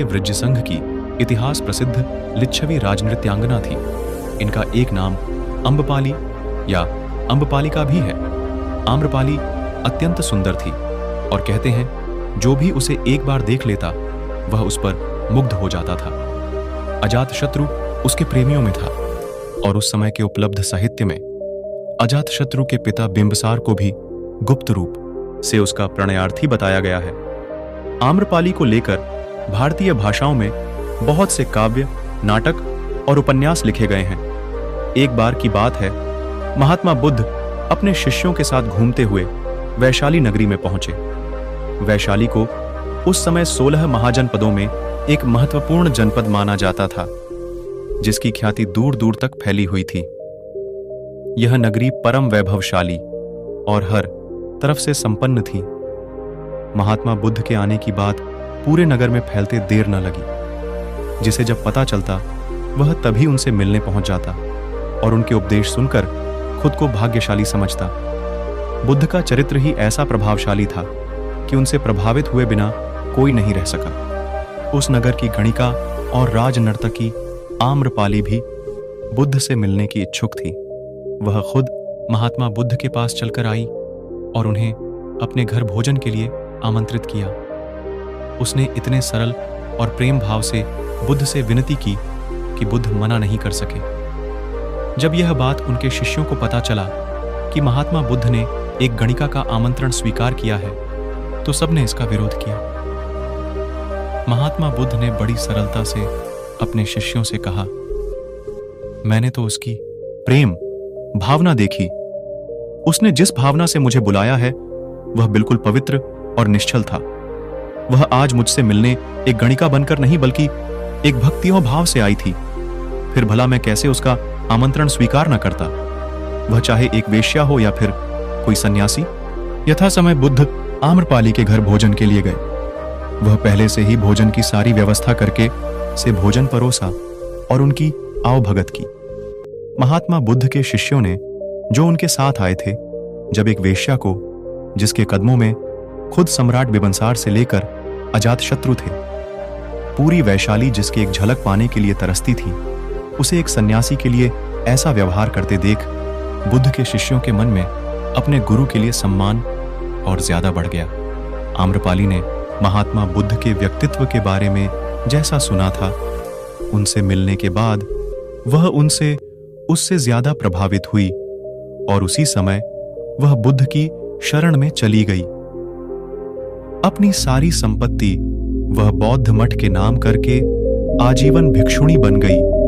वृज्य संघ की इतिहास प्रसिद्ध लिच्छवी राजनृत्यांगना थी। इनका एक नाम अम्बपाली या अम्बपालिका भी है। आम्रपाली अत्यंत सुंदर थी और कहते हैं जो भी उसे एक बार देख लेता वह उस पर मुग्ध हो जाता था। अजातशत्रु उसके प्रेमियों में था और उस समय के उपलब्ध साहित्य में अजातशत्रु के पिता बिंबसार को भी गुप्त रूप से उसका प्रणयार्थी बताया गया है। आम्रपाली को लेकर भारतीय भाषाओं में बहुत से काव्य, नाटक और उपन्यास लिखे गए हैं। एक बार की बात है, महात्मा बुद्ध अपने शिष्यों के साथ घूमते हुए वैशाली नगरी में पहुंचे। वैशाली को उस समय 16 महाजनपदों में एक महत्वपूर्ण जनपद माना जाता था, जिसकी ख्याति दूर दूर तक फैली हुई थी। यह नगरी परम वैभवशाली और हर तरफ से संपन्न थी। महात्मा बुद्ध के आने की बात पूरे नगर में फैलते देर न लगी। जिसे जब पता चलता वह तभी उनसे मिलने पहुंच जाता और उनके उपदेश सुनकर खुद को भाग्यशाली समझता। बुद्ध का चरित्र ही ऐसा प्रभावशाली था कि उनसे प्रभावित हुए बिना कोई नहीं रह सका। उस नगर की गणिका और राजनर्तकी आम्रपाली भी बुद्ध से मिलने की इच्छुक थी। वह खुद महात्मा बुद्ध के पास चलकर आई और उन्हें अपने घर भोजन के लिए आमंत्रित किया। उसने इतने सरल और प्रेम भाव से बुद्ध से विनती की कि बुद्ध मना नहीं कर सके। जब यह बात उनके शिष्यों को पता चला कि महात्मा बुद्ध ने एक गणिका का आमंत्रण स्वीकार किया है, तो सबने इसका विरोध किया। महात्मा बुद्ध ने बड़ी सरलता से अपने शिष्यों से कहा, मैंने तो उसकी प्रेम भावना देखी। उसने जिस भावना से मुझे बुलाया है वह बिल्कुल पवित्र और निश्चल था। वह आज मुझसे मिलने एक गणिका बनकर नहीं बल्कि एक भक्ति और भाव से आई थी। फिर भला मैं कैसे उसका आमंत्रण स्वीकार न करता, वह चाहे एक वेश्या हो या फिर कोई सन्यासी। यथा समय बुद्ध आम्रपाली के घर भोजन के लिए गए। वह पहले से ही भोजन की सारी व्यवस्था करके से भोजन परोसा और उनकी आवभगत की। महात्मा बुद्ध के शिष्यों ने जो उनके साथ आए थे, जब एक वेश्या को, जिसके कदमों में खुद सम्राट बिंबसार से लेकर अजातशत्रु थे, पूरी वैशाली जिसकी एक झलक पाने के लिए तरसती थी, उसे एक सन्यासी के लिए ऐसा व्यवहार करते देख बुद्ध के शिष्यों के मन में अपने गुरु के लिए सम्मान और ज्यादा बढ़ गया। आम्रपाली ने महात्मा बुद्ध के व्यक्तित्व के बारे में जैसा सुना था, उनसे मिलने के बाद वह उससे ज्यादा प्रभावित हुई और उसी समय वह बुद्ध की शरण में चली गई। अपनी सारी संपत्ति वह बौद्ध मठ के नाम करके आजीवन भिक्षुणी बन गई।